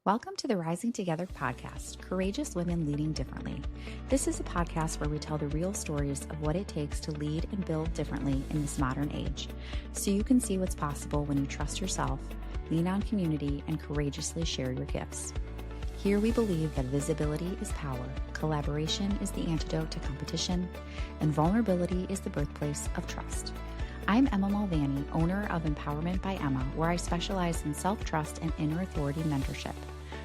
Welcome to the Rising Together podcast, Courageous Women Leading Differently. This is a podcast where we tell the real stories of what it takes to lead and build differently in this modern age, so you can see what's possible when you trust yourself, lean on community, and courageously share your gifts. Here we believe that visibility is power, collaboration is the antidote to competition, and vulnerability is the birthplace of trust. I'm Emma Mulvany, owner of Empowerment by Emma, where I specialize in self-trust and inner authority mentorship,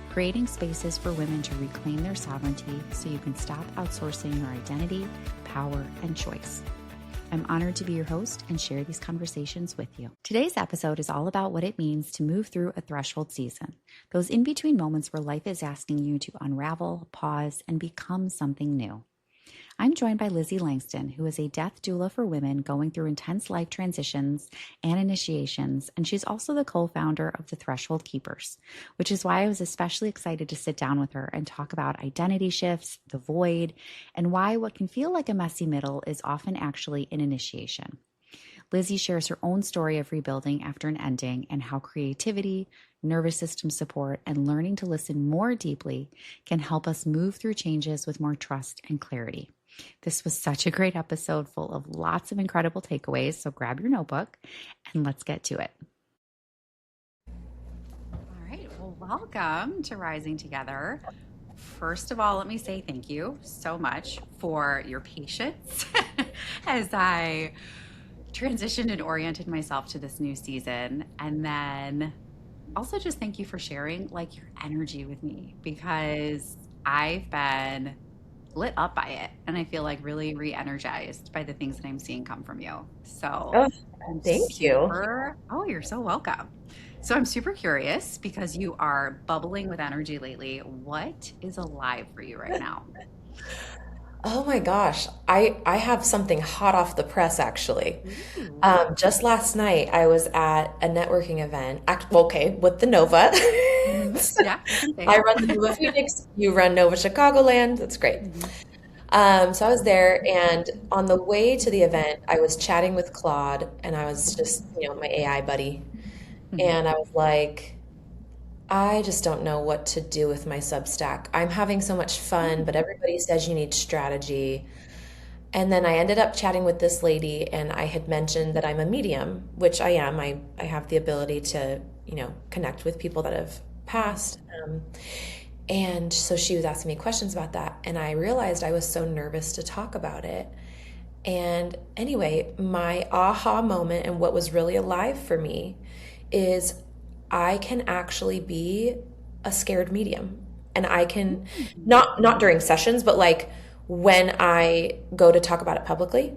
creating spaces for women to reclaim their sovereignty so you can stop outsourcing your identity, power, and choice. I'm honored to be your host and share these conversations with you. Today's episode is all about what it means to move through a threshold season, those in-between moments where life is asking you to unravel, pause, and become something new. I'm joined by Lizzie Langston, who is a death doula for women going through intense life transitions and initiations, and she's also the co-founder of the Threshold Keepers, which is why I was especially excited to sit down with her and talk about identity shifts, the void, and why what can feel like a messy middle is often actually an initiation. Lizzie shares her own story of rebuilding after an ending and how creativity, nervous system support, and learning to listen more deeply can help us move through changes with more trust and clarity. This was such a great episode full of lots of incredible takeaways, so grab your notebook and let's get to it. All right, well, welcome to Rising Together. First of all, let me say thank you so much for your patience as I transitioned and oriented myself to this new season. And then also just thank you for sharing your energy with me, because I've been lit up by it and I feel really re-energized by the things that I'm seeing come from you. So thank you. Oh, you're so welcome. So I'm super curious, because you are bubbling with energy lately. What is alive for you right now? Oh my gosh. I have something hot off the press, actually. Just last night, I was at a networking event, with the Nova. Yeah. I run the Nova Phoenix, you run Nova Chicagoland. That's great. So I was there, and on the way to the event, I was chatting with Claude, and I was just, my AI buddy. And I was like, I just don't know what to do with my Substack. I'm having so much fun, but everybody says you need strategy. And then I ended up chatting with this lady, and I had mentioned that I'm a medium, which I am. I have the ability to, connect with people that have passed. And so she was asking me questions about that. And I realized I was so nervous to talk about it. And anyway, my aha moment and what was really alive for me is I can actually be a scared medium. And I can, not during sessions, but when I go to talk about it publicly,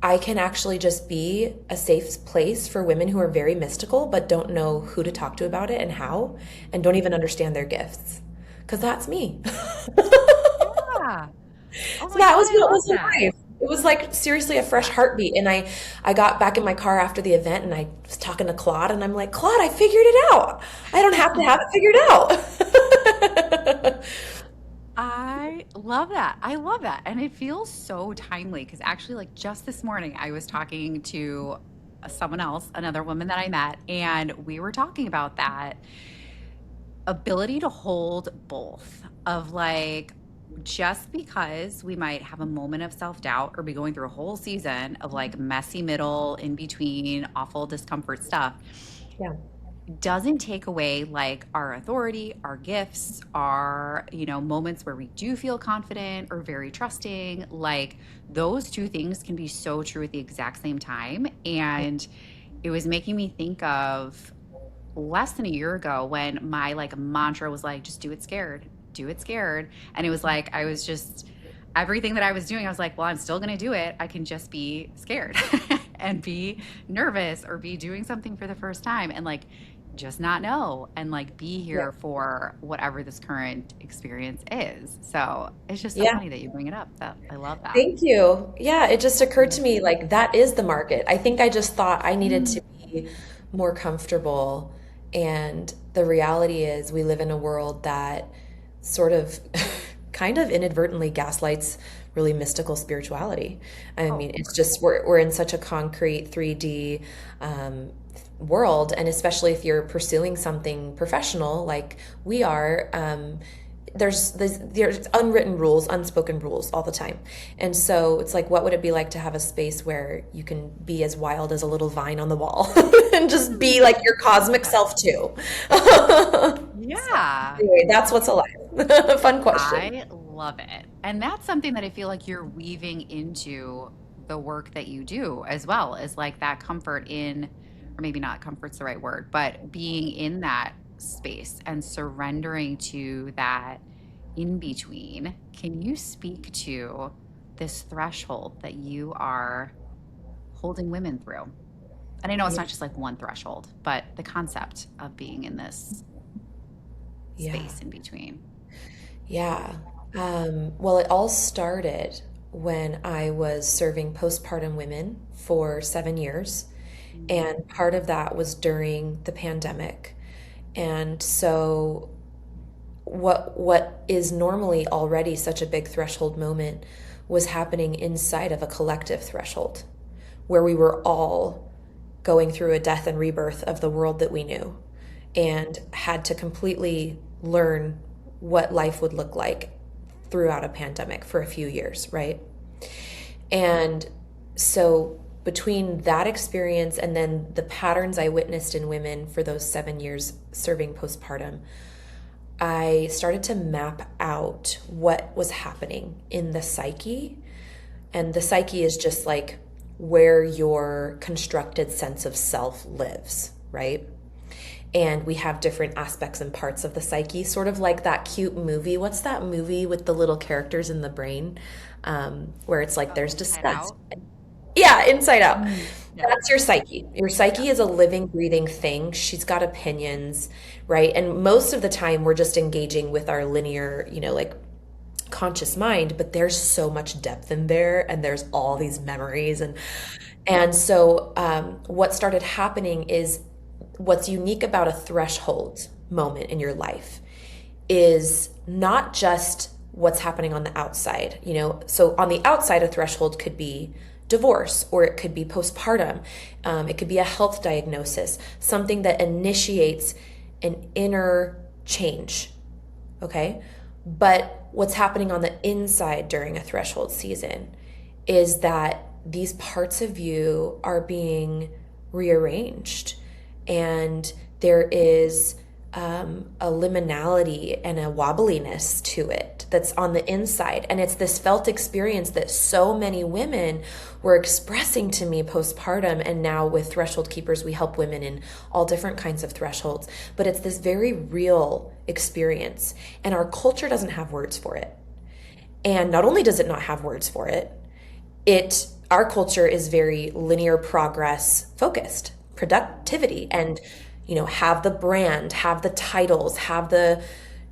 I can actually just be a safe place for women who are very mystical but don't know who to talk to about it and how, and don't even understand their gifts. Because that's me. Yeah. Oh So that was what was that. alive. It was seriously a fresh heartbeat. And I got back in my car after the event, and I was talking to Claude, and I'm like, Claude, I figured it out. I don't have to have it figured out. I love that. I love that. And it feels so timely, because actually, just this morning, I was talking to someone else, another woman that I met, and we were talking about that ability to hold both of just because we might have a moment of self-doubt or be going through a whole season of messy middle, in between, awful discomfort stuff. Yeah. Doesn't take away our authority, our gifts, our, moments where we do feel confident or very trusting. Those two things can be so true at the exact same time. And it was making me think of less than a year ago when my mantra was just do it scared, do it scared. And it was I was just, everything that I was doing, I was well, I'm still going to do it. I can just be scared and be nervous or be doing something for the first time and just not know and be here for whatever this current experience is. So it's just so funny that you bring it up. I love that. Thank you. Yeah, it just occurred to me that is the market. I think I just thought I needed to be more comfortable. And the reality is we live in a world that sort of kind of inadvertently gaslights really mystical spirituality. I mean, it's just we're in such a concrete 3D world, and especially if you're pursuing something professional like we are, there's unwritten rules, unspoken rules all the time. And so it's like, what would it be like to have a space where you can be as wild as a little vine on the wall and just be like your cosmic self too? Yeah. Anyway, that's what's alive. Fun question. I love it. And that's something that I feel like you're weaving into the work that you do as well, as like that comfort in, or maybe not comfort's the right word, but being in that space and surrendering to that in between. Can you speak to this threshold that you are holding women through? And I know it's Yeah. not just like one threshold, but the concept of being in this Yeah. space in between. Yeah. Well, it all started when I was serving postpartum women for 7 years. Mm. And part of that was during the pandemic. And so what is normally already such a big threshold moment was happening inside of a collective threshold where we were all going through a death and rebirth of the world that we knew and had to completely learn what life would look like throughout a pandemic for a few years, right? And so between that experience and then the patterns I witnessed in women for those 7 years serving postpartum, I started to map out what was happening in the psyche. And the psyche is just like where your constructed sense of self lives, right? And we have different aspects and parts of the psyche, sort of like that cute movie. What's that movie with the little characters in the brain? Where it's like Oh, there's inside disgust. out. Yeah, inside out. Yeah. That's your psyche. Your Yeah. psyche is a living, breathing thing. She's got opinions, right? And most of the time we're just engaging with our linear, like conscious mind, but there's so much depth in there and there's all these memories. And so what started happening is what's unique about a threshold moment in your life is not just what's happening on the outside. So on the outside, a threshold could be divorce, or it could be postpartum. It could be a health diagnosis, something that initiates an inner change. Okay. But what's happening on the inside during a threshold season is that these parts of you are being rearranged, and there is a liminality and a wobbliness to it that's on the inside. And it's this felt experience that so many women were expressing to me postpartum. And now with Threshold Keepers, we help women in all different kinds of thresholds. But it's this very real experience. And our culture doesn't have words for it. And not only does it not have words for it, our culture is very linear progress focused, productivity, and have the brand, have the titles, have the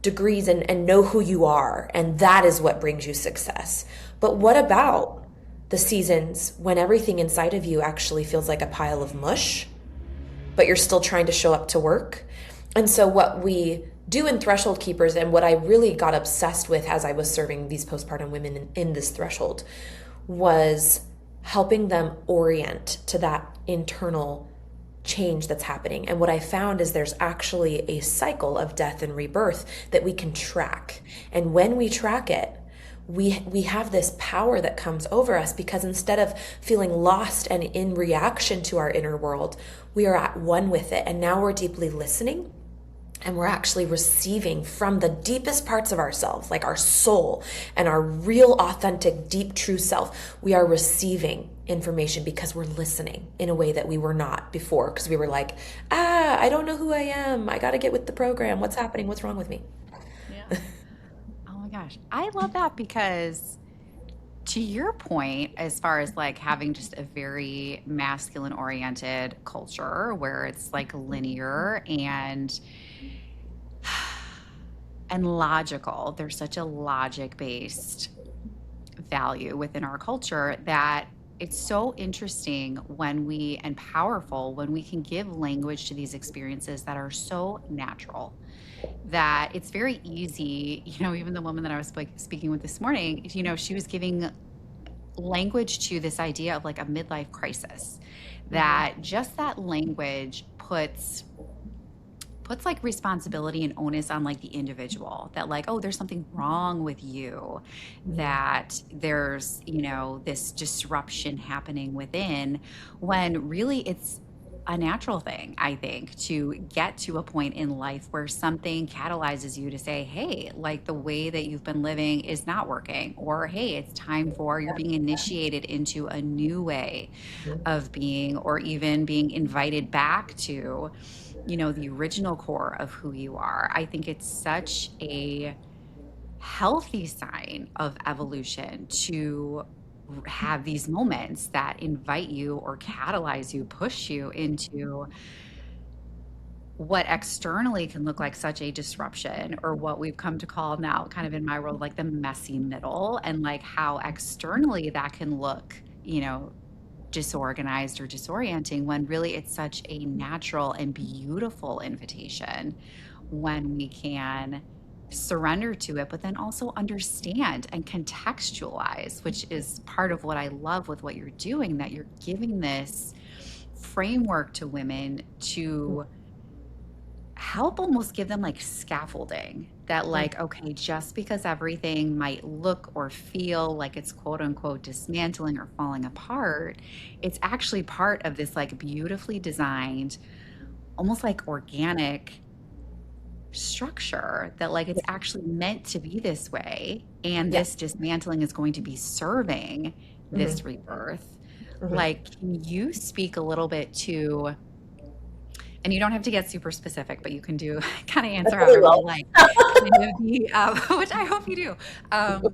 degrees, and know who you are. And that is what brings you success. But what about the seasons when everything inside of you actually feels like a pile of mush, but you're still trying to show up to work? And so what we do in Threshold Keepers, and what I really got obsessed with as I was serving these postpartum women in this threshold, was helping them orient to that internal change that's happening. And what I found is there's actually a cycle of death and rebirth that we can track. And when we track it, we have this power that comes over us, because instead of feeling lost and in reaction to our inner world, we are at one with it. And now we're deeply listening, and we're actually receiving from the deepest parts of ourselves, like our soul and our real, authentic, deep, true self. We are receiving information because we're listening in a way that we were not before, because we were like, I don't know who I am. I got to get with the program. What's happening? What's wrong with me? Yeah. Oh my gosh. I love that, because to your point, as far as like having just a very masculine oriented culture where it's like linear and logical, there's such a logic based value within our culture that it's so interesting and powerful when we can give language to these experiences that are so natural, that it's very easy. Even the woman that I was speaking with this morning, she was giving language to this idea of like a midlife crisis, that just that language puts like responsibility and onus on like the individual, that like, oh, there's something wrong with you, that there's, this disruption happening within, when really it's a natural thing, I think, to get to a point in life where something catalyzes you to say, hey, like the way that you've been living is not working, or hey, it's time for, you're being initiated into a new way of being, or even being invited back to, the original core of who you are. I think it's such a healthy sign of evolution to have these moments that invite you or catalyze you, push you into what externally can look like such a disruption, or what we've come to call now, kind of in my world, like the messy middle, and like how externally that can look, disorganized or disorienting, when really it's such a natural and beautiful invitation when we can surrender to it, but then also understand and contextualize, which is part of what I love with what you're doing, that you're giving this framework to women to help almost give them like scaffolding, that like, okay, just because everything might look or feel like it's quote unquote dismantling or falling apart, it's actually part of this like beautifully designed, almost like organic structure, that like it's actually meant to be this way, and this dismantling is going to be serving this rebirth. Like, can you speak a little bit to, and you don't have to get super specific, but you can do kind of answer however you like, kind of the, which I hope you do, kind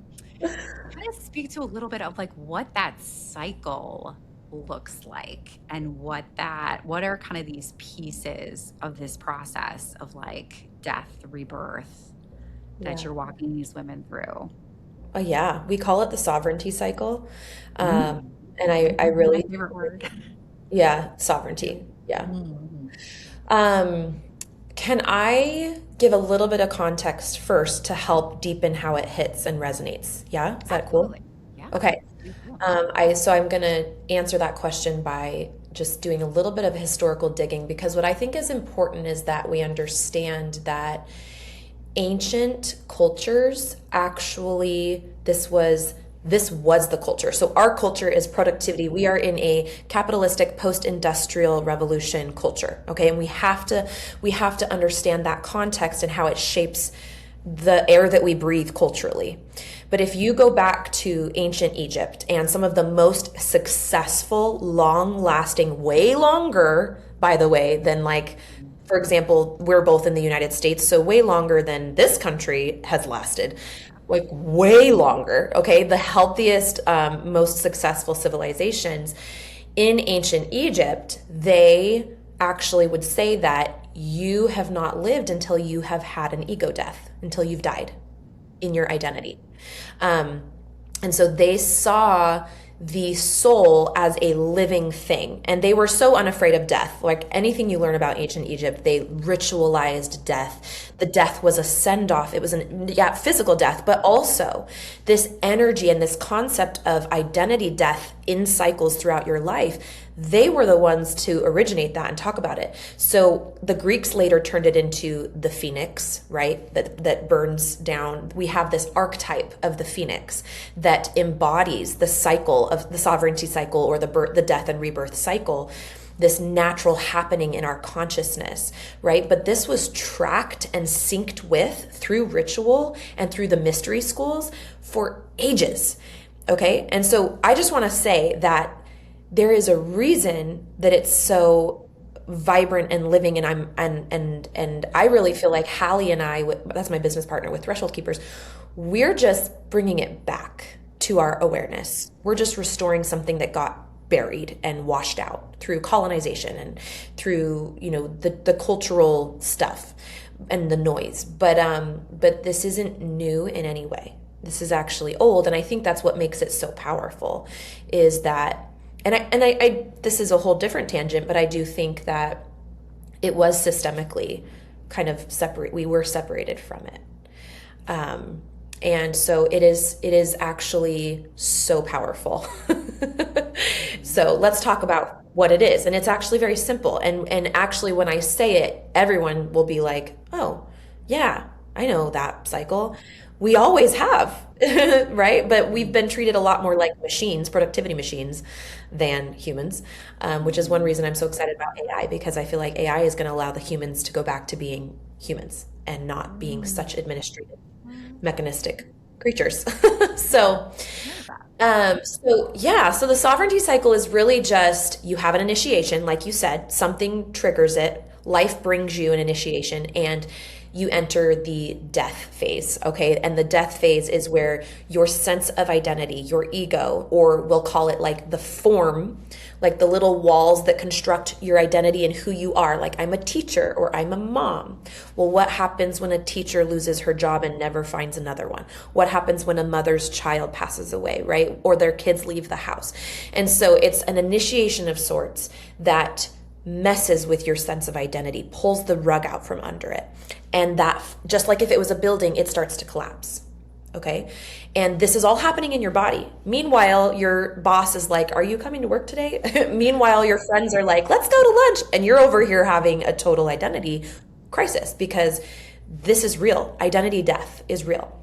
of speak to a little bit of like what that cycle looks like, and what are kind of these pieces of this process of like death, rebirth, that you're walking these women through. Oh yeah, we call it the sovereignty cycle. And I really, my favorite word. Yeah, sovereignty. Yeah. Mm-hmm. Can I give a little bit of context first to help deepen how it hits and resonates? Yeah, is that cool? Absolutely. Yeah. Okay. I'm going to answer that question by just doing a little bit of historical digging, because what I think is important is that we understand that ancient cultures actually, this was the culture. So our culture is productivity. We are in a capitalistic post-industrial revolution culture. Okay. And we have to understand that context and how it shapes the air that we breathe culturally. But if you go back to ancient Egypt, and some of the most successful, long-lasting, way longer, by the way, than like, for example, we're both in the United States, so way longer than this country has lasted, like way longer, okay? The healthiest, most successful civilizations in ancient Egypt, they actually would say that you have not lived until you have had an ego death, until you've died in your identity. And so they saw the soul as a living thing, and they were so unafraid of death. Like anything you learn about ancient Egypt, they ritualized death. The death was a send-off. It was physical death, but also this energy and this concept of identity death in cycles throughout your life. They were the ones to originate that and talk about it. So the Greeks later turned it into the phoenix, right? That burns down. We have this archetype of the phoenix that embodies the cycle of the sovereignty cycle, or the death and rebirth cycle, this natural happening in our consciousness, right? But this was tracked and synced with through ritual and through the mystery schools for ages. Okay. And so I just want to say that there is a reason that it's so vibrant and living, and I really feel like Hallie and I, that's my business partner with Threshold Keepers, we're just bringing it back to our awareness. We're just restoring something that got buried and washed out through colonization and through, the cultural stuff and the noise. But this isn't new in any way. This is actually old, and I think that's what makes it so powerful, is that, and I this is a whole different tangent, but I do think that it was systemically kind of separate. We were separated from it. And so it is actually so powerful. So let's talk about what it is. And it's actually very simple. And actually, when I say it, everyone will be like, oh, yeah, I know that cycle. We always have, right? But we've been treated a lot more like machines, productivity machines, than humans, which is one reason I'm so excited about AI, because I feel like AI is going to allow the humans to go back to being humans and not being such administrative, mechanistic creatures. So, so the sovereignty cycle is really just, you have an initiation, like you said, something triggers it, life brings you an initiation, and you enter the death phase, okay? And the death phase is where your sense of identity, your ego, or we'll call it like the form, like the little walls that construct your identity and who you are, like I'm a teacher or I'm a mom. Well, what happens when a teacher loses her job and never finds another one? What happens when a mother's child passes away, right? Or their kids leave the house. And so it's an initiation of sorts that messes with your sense of identity, pulls the rug out from under it. And that, just like if it was a building, it starts to collapse. Okay. And this is all happening in your body. Meanwhile, your boss is like, are you coming to work today? Meanwhile, your friends are like, let's go to lunch. And you're over here having a total identity crisis, because this is real. Identity death is real.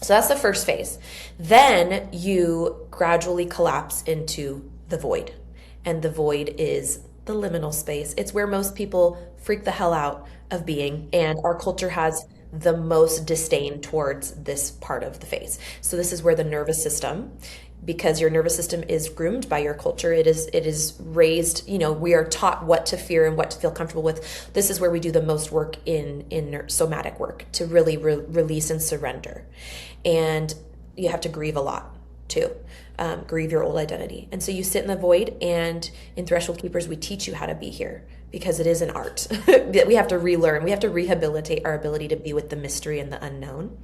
So that's the first phase. Then you gradually collapse into the void. And the void is the liminal space. It's where most people freak the hell out of being. And our culture has the most disdain towards this part of the face. So this is where the nervous system, because your nervous system is groomed by your culture, it is raised, we are taught what to fear and what to feel comfortable with. This is where we do the most work in somatic work to really release and surrender. And you have to grieve a lot too. Grieve your old identity. And so you sit in the void, and in Threshold Keepers, we teach you how to be here, because it is an art that we have to relearn. We have to rehabilitate our ability to be with the mystery and the unknown.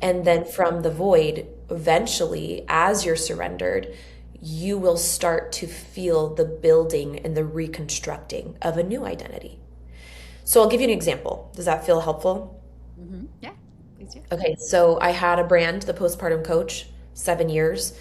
And then from the void, eventually, as you're surrendered, you will start to feel the building and the reconstructing of a new identity. So I'll give you an example. Does that feel helpful? Mm-hmm. Yeah, please do. Okay, so I had a brand, the Postpartum Coach, 7 years.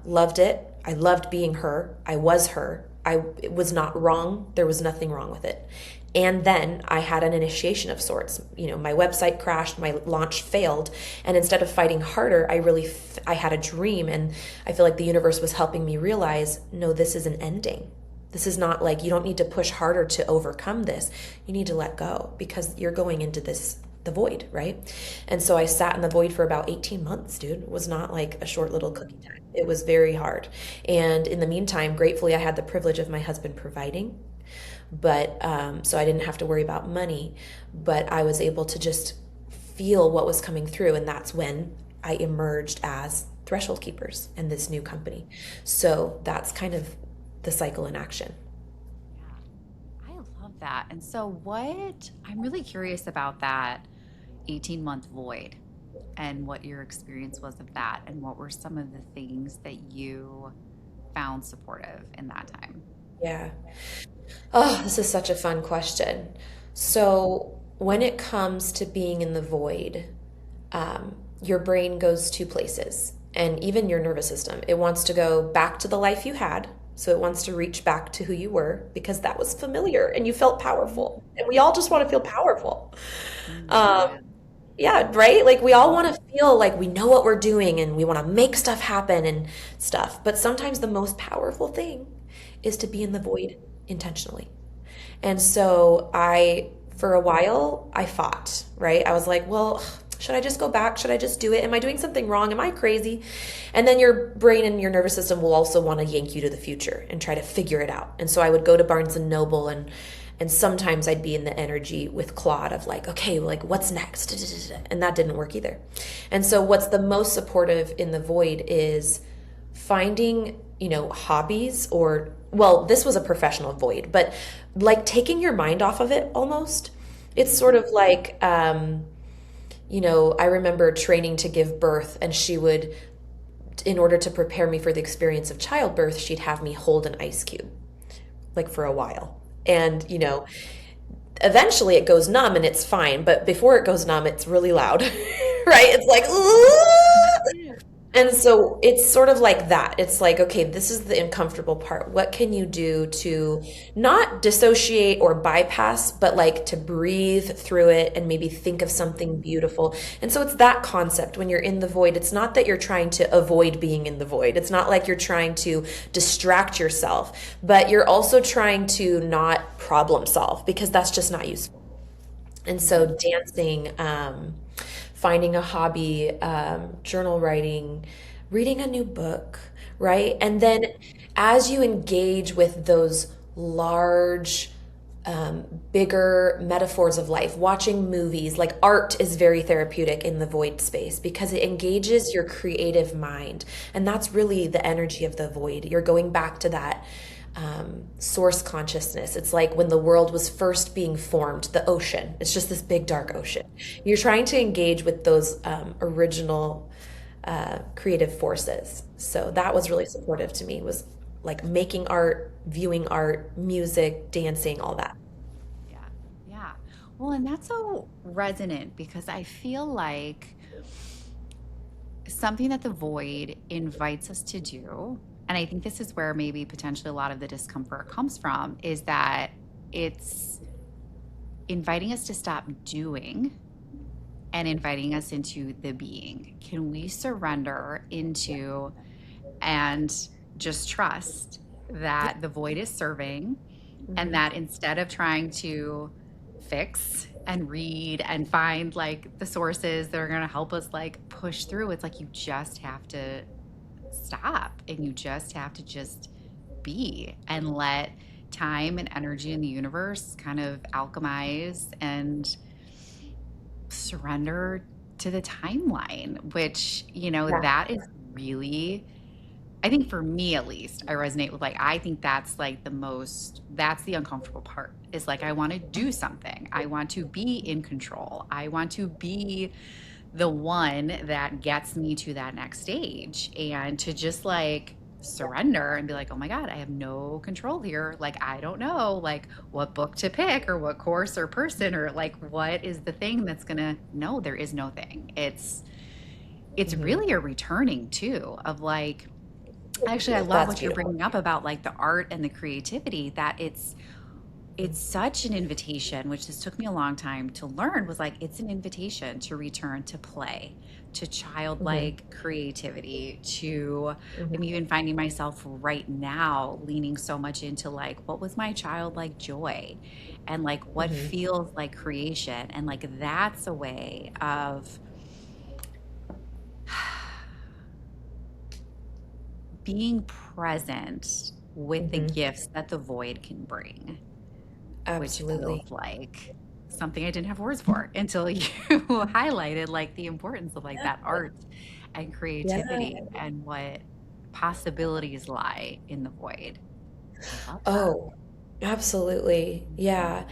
Loved it. I loved being her. I was her. It was not wrong. There was nothing wrong with it. And then I had an initiation of sorts. My website crashed, my launch failed. And instead of fighting harder, I had a dream. And I feel like the universe was helping me realize, no, this is an ending. This is not like, you don't need to push harder to overcome this. You need to let go, because you're going into the void, right? And so I sat in the void for about 18 months, dude. It was not like a short little cookie time. It was very hard. And in the meantime, gratefully, I had the privilege of my husband providing, but so I didn't have to worry about money, but I was able to just feel what was coming through. And that's when I emerged as Threshold Keepers and this new company. So that's kind of the cycle in action. Yeah, I love that. And so I'm really curious about that 18-month void and what your experience was of that, and what were some of the things that you found supportive in that time? Yeah. Oh, this is such a fun question. So when it comes to being in the void, your brain goes two places, and even your nervous system. It wants to go back to the life you had. So it wants to reach back to who you were, because that was familiar and you felt powerful. And we all just want to feel powerful. Yeah, right? Like we all want to feel like we know what we're doing and we want to make stuff happen and stuff. But sometimes the most powerful thing is to be in the void intentionally. And so for a while, I fought, right? I was like, well, should I just go back? Should I just do it? Am I doing something wrong? Am I crazy? And then your brain and your nervous system will also want to yank you to the future and try to figure it out. And so I would go to Barnes and Noble, and sometimes I'd be in the energy with Claude of like, okay, like what's next? And that didn't work either. And so what's the most supportive in the void is finding, hobbies, or, well, this was a professional void, but like taking your mind off of it almost. It's sort of like, I remember training to give birth, and she would, in order to prepare me for the experience of childbirth, she'd have me hold an ice cube, like for a while. And, eventually it goes numb and it's fine. But before it goes numb, it's really loud, right? It's like, And so it's sort of like that. It's like, okay, this is the uncomfortable part. What can you do to not dissociate or bypass, but like to breathe through it and maybe think of something beautiful? And so it's that concept when you're in the void. It's not that you're trying to avoid being in the void. It's not like you're trying to distract yourself, but you're also trying to not problem solve because that's just not useful. And so dancing, finding a hobby, journal writing, reading a new book, right? And then as you engage with those large, bigger metaphors of life, watching movies, like art is very therapeutic in the void space because it engages your creative mind. And that's really the energy of the void. You're going back to that source consciousness. It's like when the world was first being formed, the ocean. It's just this big dark ocean. You're trying to engage with those original creative forces. So that was really supportive to me, was like making art, viewing art, music, dancing, all that. Yeah. Yeah. Well, and that's so resonant because I feel like something that the void invites us to do, and I think this is where maybe potentially a lot of the discomfort comes from, is that it's inviting us to stop doing and inviting us into the being. Can we surrender into and just trust that the void is serving, and that instead of trying to fix and read and find like the sources that are going to help us like push through, it's like you just have to stop and you just have to just be and let time and energy in the universe kind of alchemize and surrender to the timeline, which, you know, Yeah. that is really, I think for me at least, I resonate with like, I think that's like the most, that's the uncomfortable part is like, I want to do something. I want to be in control. I want to be the one that gets me to that next stage, and to just like surrender and be like, oh my God, I have no control here. Like, I don't know like what book to pick or what course or person or like what is the thing that's gonna, no, there is no thing. It's really a returning too of like, actually, I love That's what you're beautiful. bringing up about like the art and the creativity, that it's such an invitation, which this took me a long time to learn, was like, it's an invitation to return to play, to childlike creativity, to, I'm even finding myself right now leaning so much into like, what was my childlike joy and like what feels like creation. And like, that's a way of being present with the gifts that the void can bring, which Absolutely. feels like something I didn't have words for until you highlighted like the importance of like that art and Yeah. creativity and what possibilities lie in the void. I love that. Oh, absolutely. Yeah.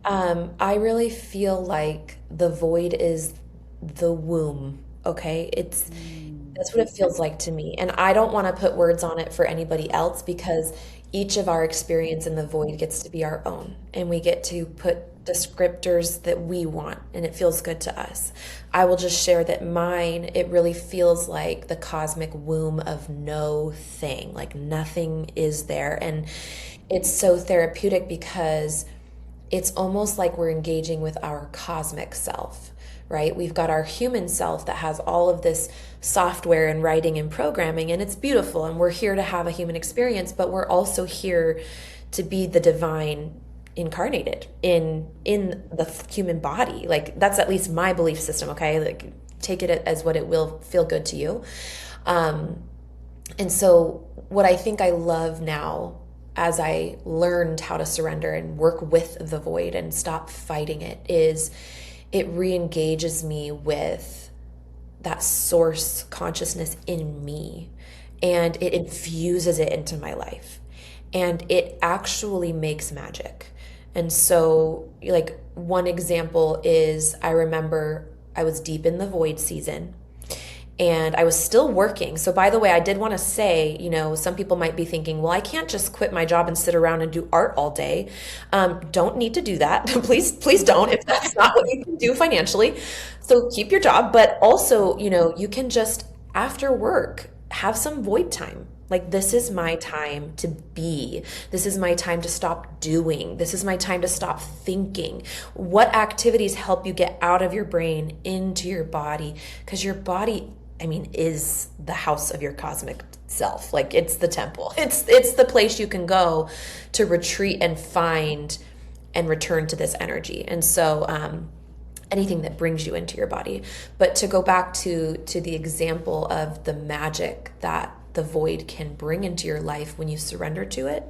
I really feel like the void is the womb. Okay. Mm, That's what it feels like to me. And I don't want to put words on it for anybody else because each of our experience in the void gets to be our own. And we get to put descriptors that we want and it feels good to us. I will just share that mine, it really feels like the cosmic womb of no thing, like nothing is there. And it's so therapeutic because it's almost like we're engaging with our cosmic self, right? We've got our human self that has all of this software and writing and programming, and it's beautiful. And we're here to have a human experience, but we're also here to be the divine incarnated in the human body. Like that's at least my belief system. Okay, like take it as what it will feel good to you. And so, what I think I love now, as I learned how to surrender and work with the void and stop fighting it, is it re-engages me with that source consciousness in me, and it infuses it into my life, and it actually makes magic. And so, like, one example is I remember I was deep in the void season and I was still working. So, by the way, I did want to say, some people might be thinking, well, I can't just quit my job and sit around and do art all day. Don't need to do that. Please don't, if that's not what you can do financially. So keep your job. But also, you can just after work, have some void time. Like, this is my time to be. This is my time to stop doing. This is my time to stop thinking. What activities help you get out of your brain into your body? Because your body, I mean, is the house of your cosmic self. Like, it's the temple. It's the place you can go to retreat and find and return to this energy. And so, anything that brings you into your body. But to go back to the example of the magic that the void can bring into your life when you surrender to it.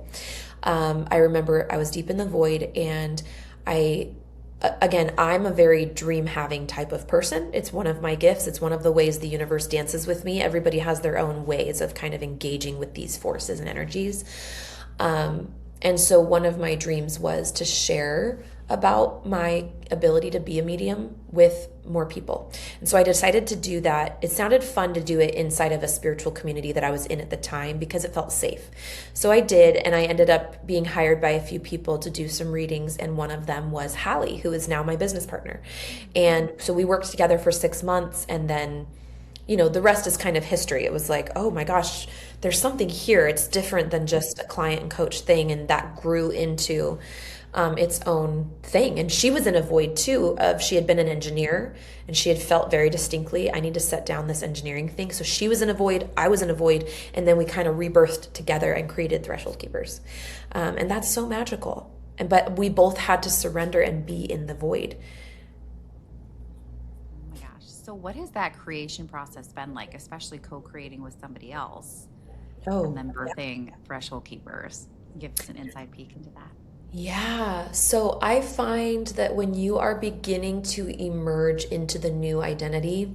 I remember I was deep in the void, and I'm a very dream having type of person. It's one of my gifts. It's one of the ways the universe dances with me. Everybody has their own ways of kind of engaging with these forces and energies. And so one of my dreams was to share about my ability to be a medium with more people. And so I decided to do that. It sounded fun to do it inside of a spiritual community that I was in at the time because it felt safe. So I did, and I ended up being hired by a few people to do some readings, and one of them was Hallie, who is now my business partner. And so we worked together for 6 months, and then the rest is kind of history. It was like, oh my gosh, there's something here. It's different than just a client and coach thing. And that grew into its own thing. And she was in a void too she had been an engineer, and she had felt very distinctly, I need to set down this engineering thing. So she was in a void, I was in a void, and then we kind of rebirthed together and created Threshold Keepers. And that's so magical. But we both had to surrender and be in the void. So what has that creation process been like, especially co-creating with somebody else? Oh, and then birthing Threshold Keepers? Give us an inside peek into that. Yeah. So I find that when you are beginning to emerge into the new identity,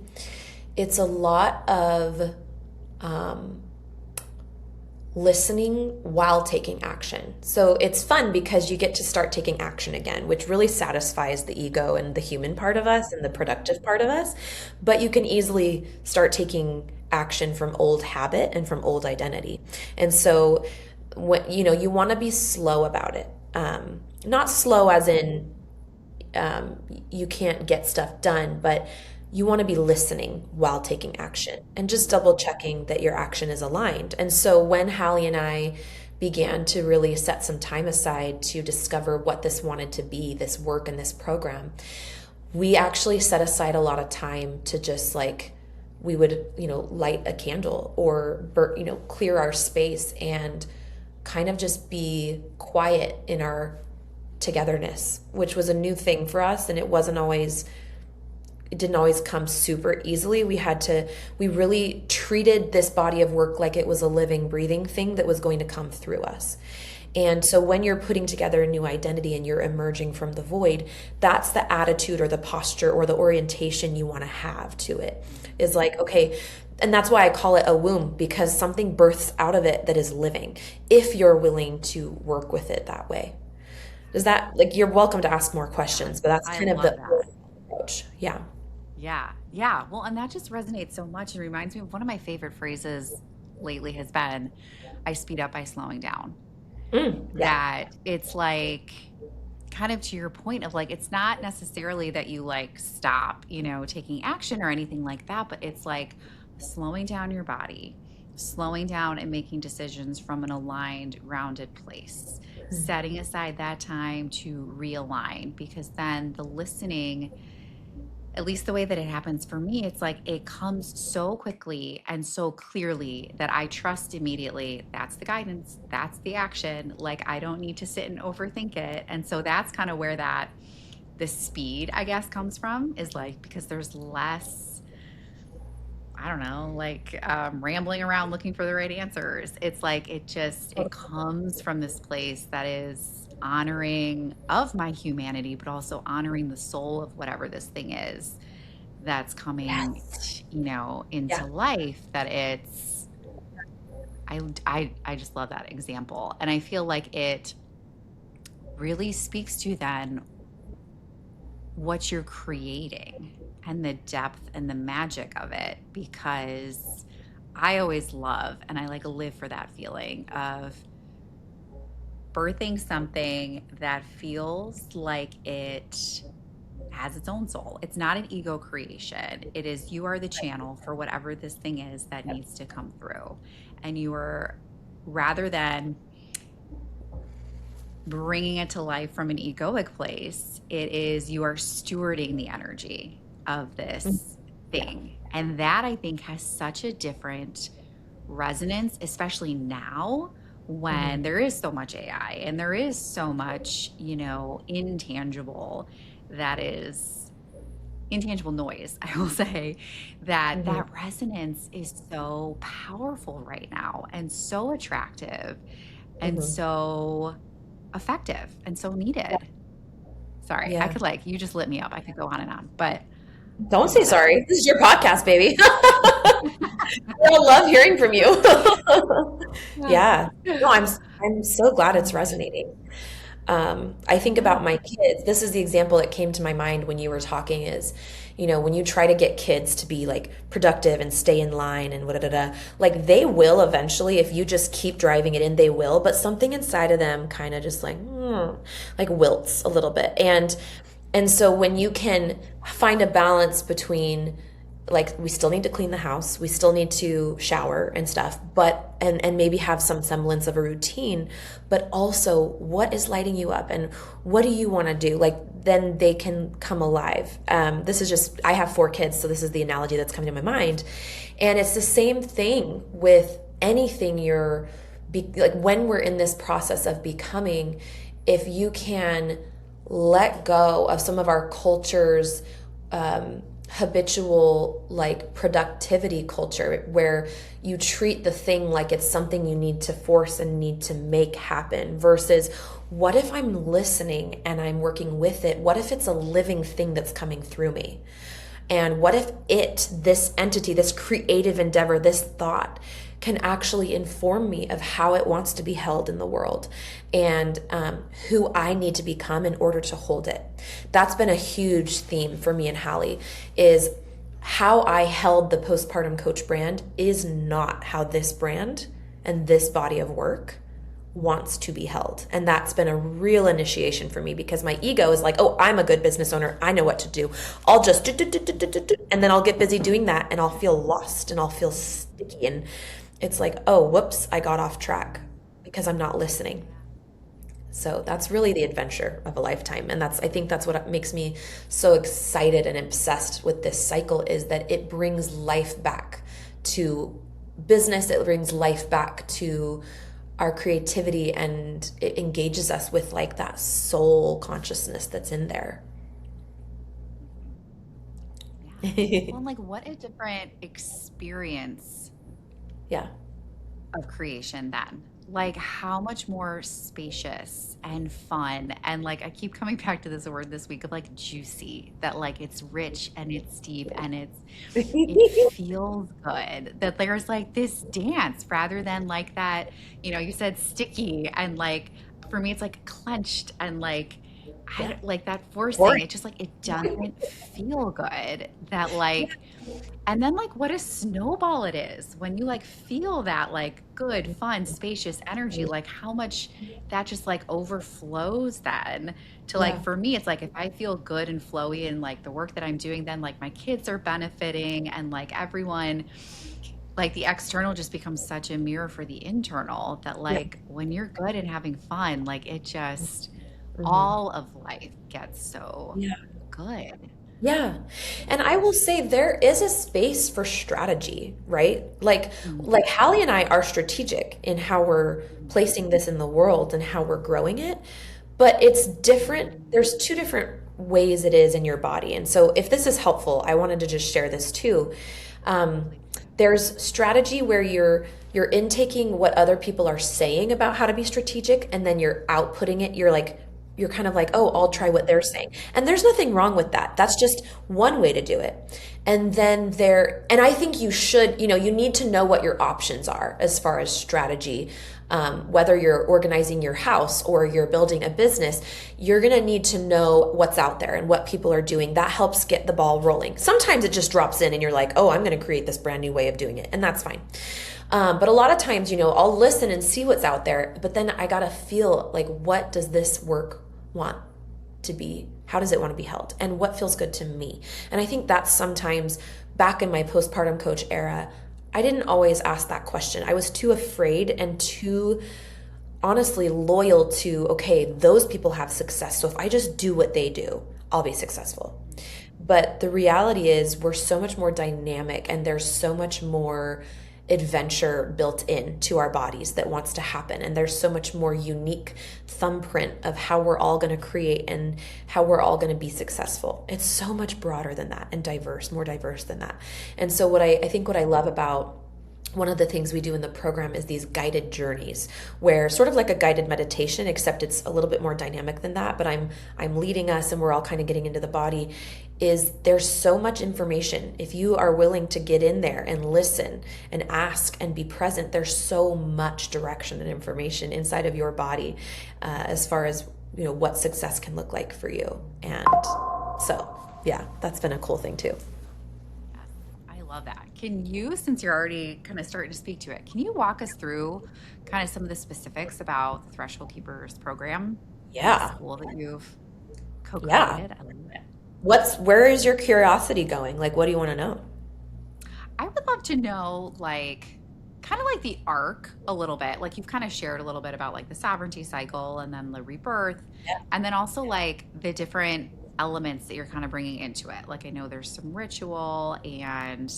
it's a lot of listening while taking action. So it's fun because you get to start taking action again, which really satisfies the ego and the human part of us and the productive part of us. But you can easily start taking action from old habit and from old identity. And so what you want to be slow about it. Not slow as in you can't get stuff done, but you want to be listening while taking action and just double checking that your action is aligned. And so when Hallie and I began to really set some time aside to discover what this wanted to be, this work and this program, we actually set aside a lot of time to just we would, light a candle or, clear our space and kind of just be quiet in our togetherness, which was a new thing for us. And it didn't always come super easily. We really treated this body of work like it was a living, breathing thing that was going to come through us. And so when you're putting together a new identity and you're emerging from the void, that's the attitude or the posture or the orientation you want to have to it. Is like, okay, and that's why I call it a womb, because something births out of it that is living, if you're willing to work with it that way. Does that, you're welcome to ask more questions, but that's kind of the approach. Yeah. Yeah. Well, and that just resonates so much. It reminds me of one of my favorite phrases lately has been, I speed up by slowing down. That it's kind of to your point of it's not necessarily that you stop, taking action or anything like that, but it's slowing down your body, slowing down and making decisions from an aligned, grounded place, setting aside that time to realign, because then the listening, at least the way that it happens for me, it's it comes so quickly and so clearly that I trust immediately. That's the guidance. That's the action. I don't need to sit and overthink it. And so that's kind of where the speed, I guess, comes from, is because there's less, I don't know, rambling around looking for the right answers. It's it comes from this place that is honoring of my humanity, but also honoring the soul of whatever this thing is that's coming, into life. That it's, I just love that example. And I feel it really speaks to then what you're creating and the depth and the magic of it, because I always love, and I live for that feeling of birthing something that feels like it has its own soul. It's not an ego creation. It is, you are the channel for whatever this thing is that needs to come through. And you are, rather than bringing it to life from an egoic place, it is, you are stewarding the energy of this thing. And that, I think, has such a different resonance, especially now when there is so much AI and there is so much, intangible, that is intangible noise, I will say, that that resonance is so powerful right now and so attractive and so effective and so needed. Sorry, I could you just lit me up. I could go on and on, but don't say sorry. This is your podcast, baby. I love hearing from you. Yeah. No, I'm so glad it's resonating. I think about my kids. This is the example that came to my mind when you were talking is, when you try to get kids to be like productive and stay in line and like they will eventually, if you just keep driving it in, they will, but something inside of them kind of just like wilts a little bit. And so when you can find a balance between, like, we still need to clean the house, we still need to shower and stuff, but and maybe have some semblance of a routine, but also what is lighting you up and what do you want to do? Like, then they can come alive. This is just, I have 4 kids, so this is the analogy that's coming to my mind. And it's the same thing with anything like when we're in this process of becoming, if you can let go of some of our culture's habitual like productivity culture where you treat the thing like it's something you need to force and need to make happen, versus what if I'm listening and I'm working with it? What if it's a living thing that's coming through me? And what if this entity, this creative endeavor, this thought can actually inform me of how it wants to be held in the world and who I need to become in order to hold it. That's been a huge theme for me and Hallie, is how I held the postpartum coach brand is not how this brand and this body of work wants to be held. And that's been a real initiation for me, because my ego is like, oh, I'm a good business owner, I know what to do, I'll just do, and then I'll get busy doing that and I'll feel lost and I'll feel sticky, and it's like, oh, whoops, I got off track because I'm not listening. So that's really the adventure of a lifetime. And I think that's what makes me so excited and obsessed with this cycle, is that it brings life back to business. It brings life back to our creativity, and it engages us with like that soul consciousness that's in there. Yeah. Well, like, what a different experience of creation then. Like, how much more spacious and fun, and like, I keep coming back to this word this week of like juicy, that like it's rich and it's deep and it feels good, that there's like this dance rather than like that, you said sticky, and like for me it's like clenched and like like that forcing, it just like, it doesn't feel good, that like, and then like what a snowball it is when you like feel that like good, fun, spacious energy, like how much that just like overflows then to like, for me, it's like, if I feel good and flowy in like the work that I'm doing, then like my kids are benefiting, and like everyone, like the external just becomes such a mirror for the internal, that like when you're good and having fun, like it just, all of life gets so good. Yeah. And I will say there is a space for strategy, right? Like Hallie and I are strategic in how we're placing this in the world and how we're growing it, but it's different. There's 2 different ways it is in your body. And so if this is helpful, I wanted to just share this too. There's strategy where you're intaking what other people are saying about how to be strategic, and then you're outputting it. You're kind of like, oh, I'll try what they're saying. And there's nothing wrong with that. That's just one way to do it. And then and I think you should, you need to know what your options are as far as strategy. Whether you're organizing your house or you're building a business, you're going to need to know what's out there and what people are doing. That helps get the ball rolling. Sometimes it just drops in and you're like, oh, I'm going to create this brand new way of doing it. And that's fine. But a lot of times, I'll listen and see what's out there, but then I got to feel like, what does this work want to be How does it want to be held? And what feels good to me? And I think that's sometimes back in my postpartum coach era, I didn't always ask that question. I was too afraid and too honestly loyal to, okay, those people have success. So if I just do what they do, I'll be successful. But the reality is we're so much more dynamic, and there's so much more adventure built into our bodies that wants to happen. And there's so much more unique thumbprint of how we're all going to create and how we're all going to be successful. It's so much broader than that and diverse, more diverse than that. And so what I think what I love about one of the things we do in the program is these guided journeys, where sort of like a guided meditation, except it's a little bit more dynamic than that, but I'm leading us and we're all kind of getting into the body. Is there's so much information. If you are willing to get in there and listen and ask and be present, there's so much direction and information inside of your body as far as, you know, what success can look like for you. And so, yeah, that's been a cool thing too. Love that. Can you, since you're already kind of starting to speak to it, can you walk us through kind of some of the specifics about the Threshold Keepers program? Yeah. The school that you've co-created. Yeah. I love it. Where is your curiosity going? Like, what do you want to know? I would love to know, like, kind of like the arc a little bit. Like, you've kind of shared a little bit about like the sovereignty cycle and then the rebirth, and then also like the different elements that you're kind of bringing into it. Like, I know there's some ritual and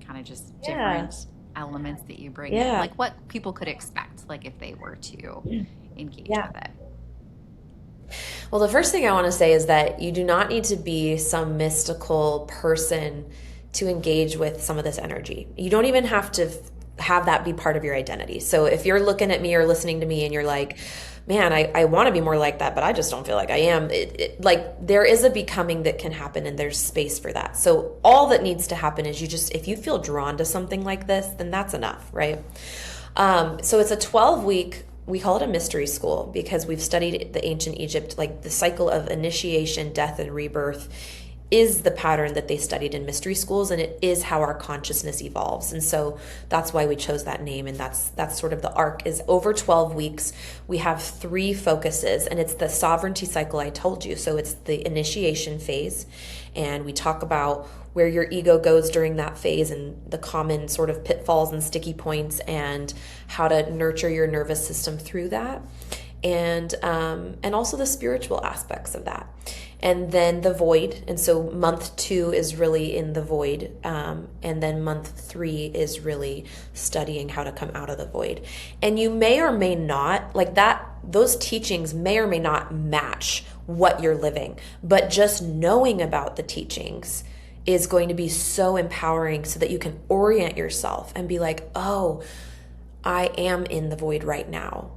kind of just different elements that you bring in, like what people could expect, like if they were to engage with it. Well, the first thing I want to say is that you do not need to be some mystical person to engage with some of this energy. You don't even have to have that be part of your identity. So if you're looking at me or listening to me and you're like, man, I want to be more like that, but I just don't feel like I am. Like, there is a becoming that can happen, and there's space for that. So all that needs to happen is if you feel drawn to something like this, then that's enough, right? So it's a 12-week, we call it a mystery school, because we've studied the ancient Egypt, like the cycle of initiation, death, and rebirth is the pattern that they studied in mystery schools, and it is how our consciousness evolves. And so that's why we chose that name, and that's sort of the arc. Is over 12 weeks. We have 3 focuses, and it's the sovereignty cycle I told you. So it's the initiation phase, and we talk about where your ego goes during that phase and the common sort of pitfalls and sticky points, and how to nurture your nervous system through that, and also the spiritual aspects of that. And then the void. And so month 2 is really in the void. And then month 3 is really studying how to come out of the void. And you may or may not, like that, those teachings may or may not match what you're living. But just knowing about the teachings is going to be so empowering, so that you can orient yourself and be like, oh, I am in the void right now.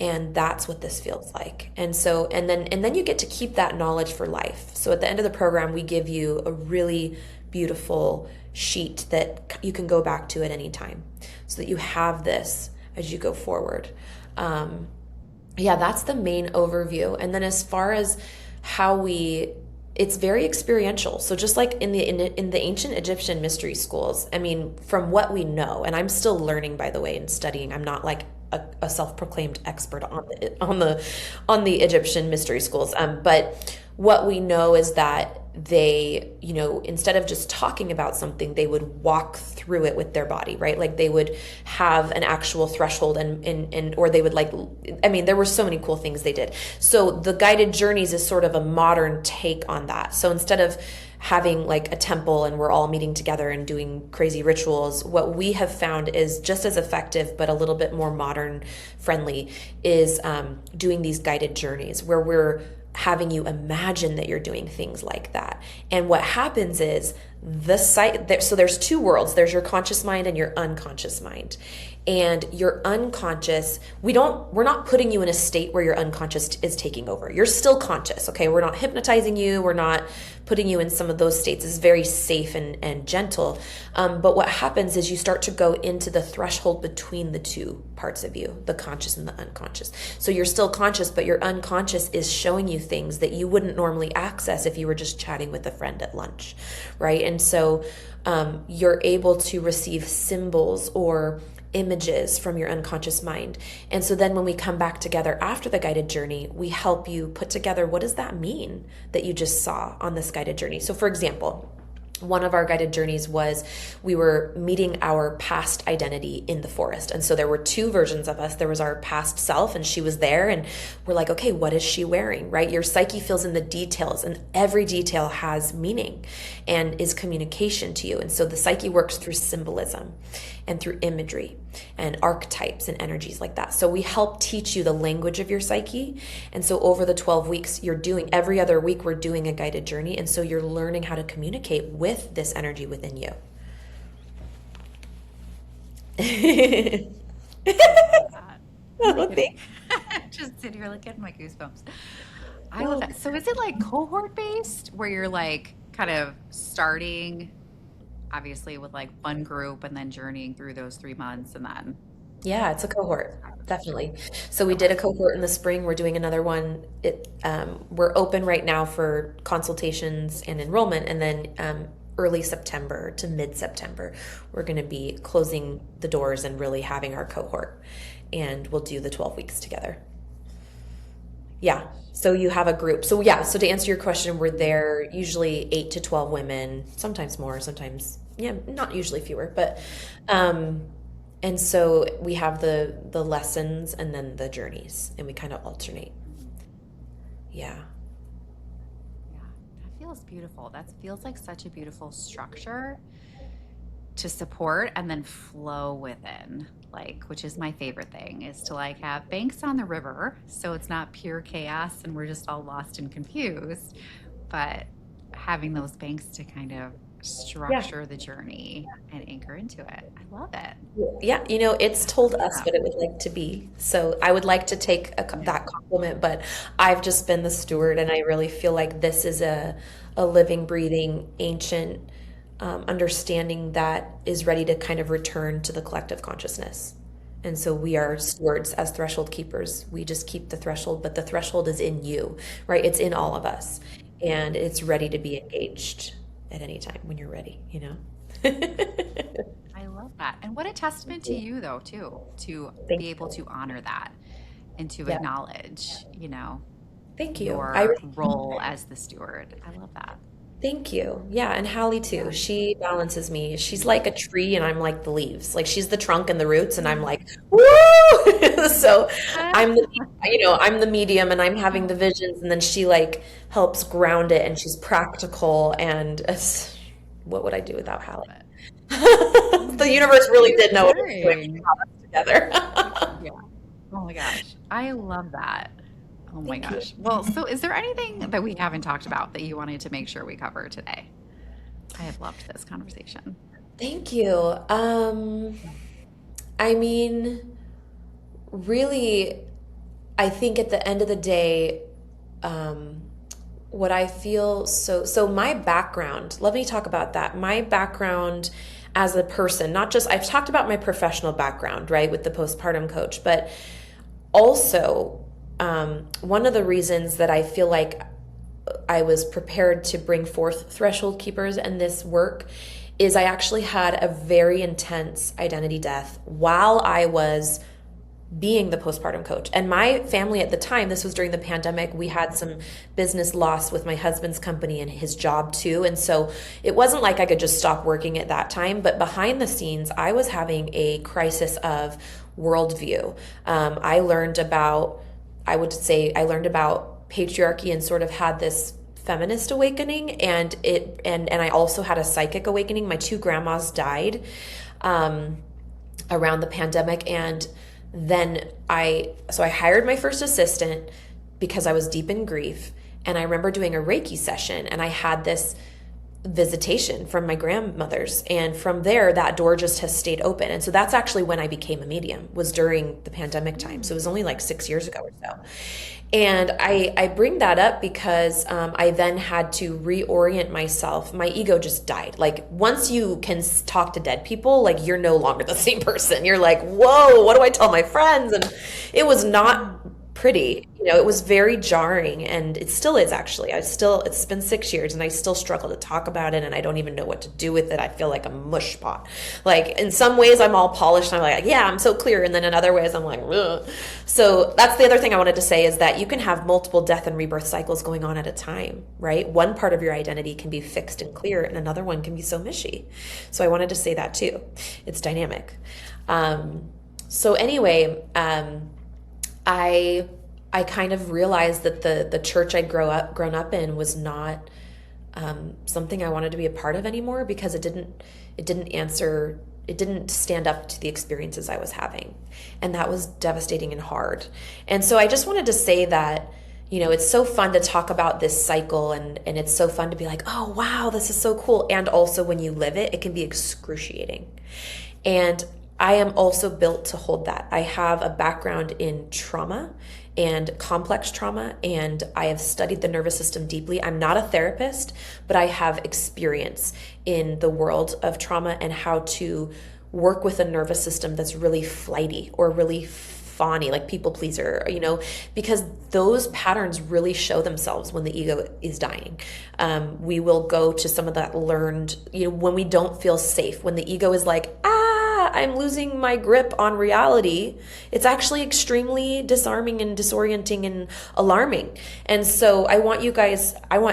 And that's what this feels like. And so, and then you get to keep that knowledge for life. So at the end of the program, we give you a really beautiful sheet that you can go back to at any time, so that you have this as you go forward. That's the main overview. And then as far as how it's very experiential. So just like in the ancient Egyptian mystery schools, I mean, from what we know, and I'm still learning, by the way, and studying, I'm not like a self-proclaimed expert on the Egyptian mystery schools. But what we know is that they, you know, instead of just talking about something, they would walk through it with their body, right? Like they would have an actual threshold or they would there were so many cool things they did. So the guided journeys is sort of a modern take on that. So instead of having like a temple and we're all meeting together and doing crazy rituals, what we have found is just as effective, but a little bit more modern friendly, is doing these guided journeys where we're having you imagine that you're doing things like that. And what happens is so there's 2 worlds. There's your conscious mind and your unconscious mind. And your unconscious, we're not putting you in a state where your unconscious is taking over. You're still conscious, okay? We're not hypnotizing you. We're not putting you in some of those states. It's very safe and gentle. But what happens is you start to go into the threshold between the 2 parts of you, the conscious and the unconscious. So you're still conscious, but your unconscious is showing you things that you wouldn't normally access if you were just chatting with a friend at lunch, right? And so you're able to receive symbols or images from your unconscious mind. And so then when we come back together after the guided journey, we help you put together, what does that mean that you just saw on this guided journey? So for example, one of our guided journeys was we were meeting our past identity in the forest. And so there were two versions of us. There was our past self, and she was there, and we're like, okay, what is she wearing, right? Your psyche fills in the details, and every detail has meaning and is communication to you. And so the psyche works through symbolism and through imagery and archetypes and energies like that. So we help teach you the language of your psyche. And so over the 12 weeks, every other week, we're doing a guided journey. And so you're learning how to communicate with this energy within you. Oh, thanks. Just sitting here like getting my goosebumps. I love that. So is it like cohort based where you're like kind of starting obviously with like one group and then journeying through those 3 months and then Yeah, it's a cohort, definitely. So we did a cohort in the spring. We're doing another one. We're open right now for consultations and enrollment, and then early September to mid-September, we're going to be closing the doors and really having our cohort, and we'll do the 12 weeks together. Yeah. So you have a group. So yeah, so to answer your question, we're there usually 8 to 12 women, sometimes more, sometimes, yeah, not usually fewer, but, and so we have the lessons and then the journeys, and we kind of alternate. Yeah. yeah, that feels beautiful. That feels like such a beautiful structure to support and then flow within, like, which is my favorite thing, is to like have banks on the river so it's not pure chaos and we're just all lost and confused, but having those banks to kind of structure the journey and anchor into it. I love it. Yeah, it's told us what it would like to be. So I would like to take that compliment, but I've just been the steward, and I really feel like this is a living, breathing, ancient understanding that is ready to kind of return to the collective consciousness. And so we are stewards as threshold keepers. We just keep the threshold, but the threshold is in you, right? It's in all of us, and it's ready to be engaged at any time when you're ready, I love that. And what a testament to you though, too, to Thank be able to honor that and to Yeah. acknowledge, Thank you. your role as the steward. I love that. Thank you. Yeah, and Hallie too. She balances me. She's like a tree, and I'm like the leaves. Like she's the trunk and the roots, and I'm like, woo! So I'm I'm the medium, and I'm having the visions, and then she like helps ground it, and she's practical. And what would I do without Hallie? The universe really did know what it was doing when we got us together. Yeah. Oh my gosh. I love that. Oh my Thank you. gosh. Well, so is there anything that we haven't talked about that you wanted to make sure we cover today? I have loved this conversation. Thank you. I mean, really, I think at the end of the day, what I feel so my background, let me talk about that. My background as a person, not just, I've talked about my professional background, right, with the postpartum coach, but also one of the reasons that I feel like I was prepared to bring forth Threshold Keepers and this work is I actually had a very intense identity death while I was being the postpartum coach. And my family at the time, this was during the pandemic, we had some business loss with my husband's company and his job too. And so it wasn't like I could just stop working at that time, but behind the scenes, I was having a crisis of worldview. I learned about patriarchy and sort of had this feminist awakening, and I also had a psychic awakening. My two grandmas died around the pandemic, and then I hired my first assistant because I was deep in grief. And I remember doing a Reiki session, and I had this visitation from my grandmothers, and from there that door just has stayed open. And so that's actually when I became a medium, was during the pandemic time. So it was only like 6 years ago or so. And I bring that up because I then had to reorient myself. My ego just died. Like once you can talk to dead people, like you're no longer the same person. You're like, whoa, what do I tell my friends? And it was not pretty. It was very jarring, and it still is actually. It's been 6 years and I still struggle to talk about it, and I don't even know what to do with it. I feel like a mush pot. Like in some ways I'm all polished and I'm like, yeah, I'm so clear. And then in other ways I'm like, ugh. So that's the other thing I wanted to say, is that you can have multiple death and rebirth cycles going on at a time, right? One part of your identity can be fixed and clear, and another one can be so mushy. So I wanted to say that too. It's dynamic. So anyway, I kind of realized that the church I'd grown up in was not something I wanted to be a part of anymore, because it didn't stand up to the experiences I was having, and that was devastating and hard. And so I just wanted to say that, it's so fun to talk about this cycle, and it's so fun to be like, oh wow, this is so cool. And also when you live it, it can be excruciating. And I am also built to hold that. I have a background in trauma and complex trauma, and I have studied the nervous system deeply. I'm not a therapist, but I have experience in the world of trauma and how to work with a nervous system that's really flighty or really fawny, like people pleaser, because those patterns really show themselves when the ego is dying. We will go to some of that learned, when we don't feel safe, when the ego is like, I'm losing my grip on reality. It's actually extremely disarming and disorienting and alarming. And so I want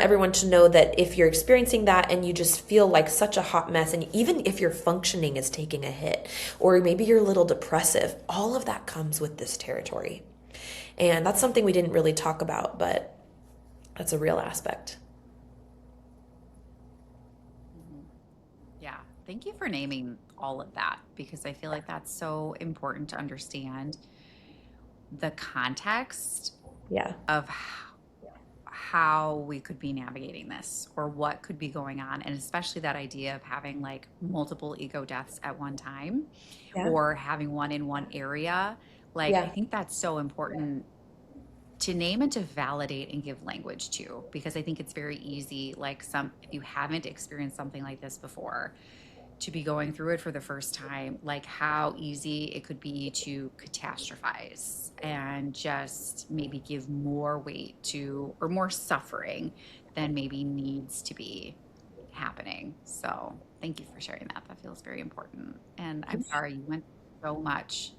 everyone to know that if you're experiencing that and you just feel like such a hot mess, and even if your functioning is taking a hit, or maybe you're a little depressive, all of that comes with this territory. And that's something we didn't really talk about, but that's a real aspect. Yeah. Thank you for naming all of that, because I feel like that's so important to understand the context of how we could be navigating this, or what could be going on. And especially that idea of having like multiple ego deaths at one time, or having one in one area. I think that's so important to name and to validate and give language to, because I think it's very easy, if you haven't experienced something like this before, to be going through it for the first time, like how easy it could be to catastrophize and just maybe give more weight to, or more suffering than maybe needs to be happening. So thank you for sharing that. That feels very important. And I'm sorry you went so much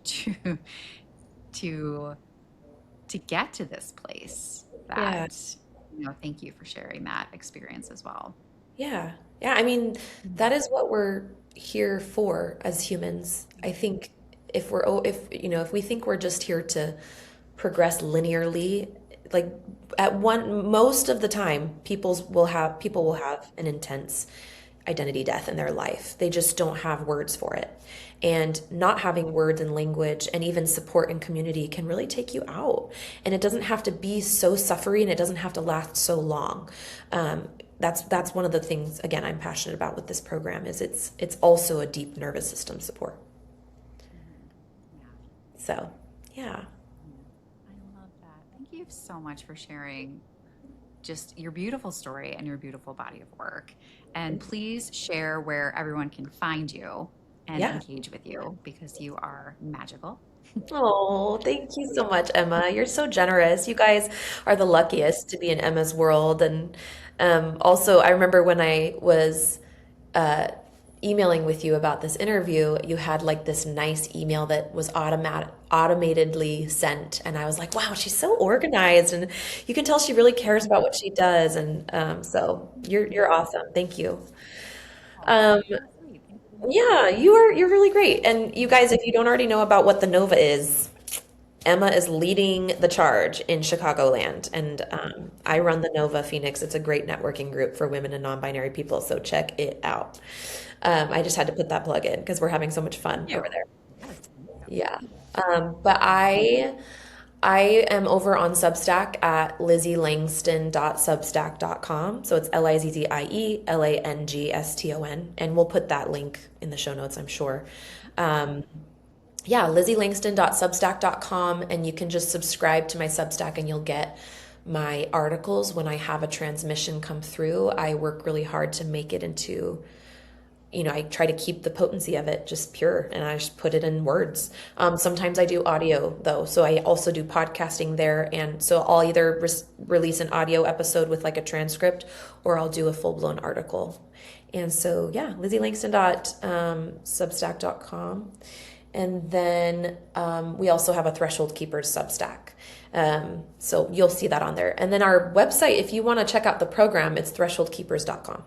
to get to this place that, thank you for sharing that experience as well. Yeah. Yeah. I mean, that is what we're here for as humans. I think if we think we're just here to progress linearly, like most of the time, people will have an intense identity death in their life. They just don't have words for it. And not having words and language and even support and community can really take you out. And it doesn't have to be so suffery, and it doesn't have to last so long. That's one of the things, again, I'm passionate about with this program, is it's also a deep nervous system support. So, yeah. I love that. Thank you so much for sharing just your beautiful story and your beautiful body of work. And please share where everyone can find you and engage with you, because you are magical. Oh, thank you so much, Emma. You're so generous. You guys are the luckiest to be in Emma's world. And also, I remember when I was emailing with you about this interview, you had like this nice email that was automatedly sent. And I was like, wow, she's so organized. And you can tell she really cares about what she does. And so you're awesome. Thank you. Um, yeah, you're really great. And you guys, if you don't already know about what the Nova is, Emma is leading the charge in Chicagoland, and I run the Nova Phoenix. It's a great networking group for women and non-binary people, so check it out. I just had to put that plug in because we're having so much fun over there. Yeah. But I am over on Substack at lizzielangston.substack.com. So it's LIZZIELANGSTON. And we'll put that link in the show notes, I'm sure. lizzielangston.substack.com. And you can just subscribe to my Substack and you'll get my articles when I have a transmission come through. I work really hard to make it into I try to keep the potency of it just pure, and I just put it in words. Sometimes I do audio though. So I also do podcasting there. And so I'll either release an audio episode with like a transcript, or I'll do a full blown article. And so, yeah, LizzieLangston.substack.com. And then we also have a Threshold Keepers Substack. So you'll see that on there. And then our website, if you want to check out the program, it's thresholdkeepers.com.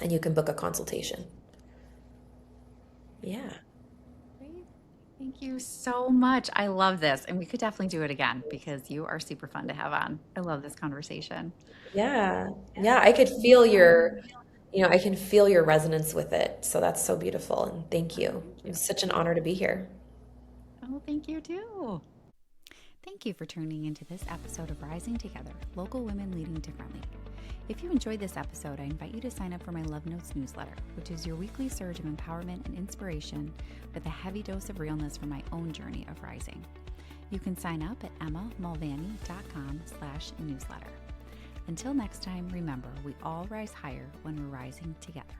And you can book a consultation. Yeah. Great. Thank you so much. I love this. And we could definitely do it again because you are super fun to have on. I love this conversation. Yeah. Yeah. I could feel I can feel your resonance with it. So that's so beautiful. And thank you. It's such an honor to be here. Oh, thank you too. Thank you for tuning into this episode of Rising Together, Local Women Leading Differently. If you enjoyed this episode, I invite you to sign up for my Love Notes newsletter, which is your weekly surge of empowerment and inspiration with a heavy dose of realness from my own journey of rising. You can sign up at emmamulvany.com/newsletter. Until next time, remember, we all rise higher when we're rising together.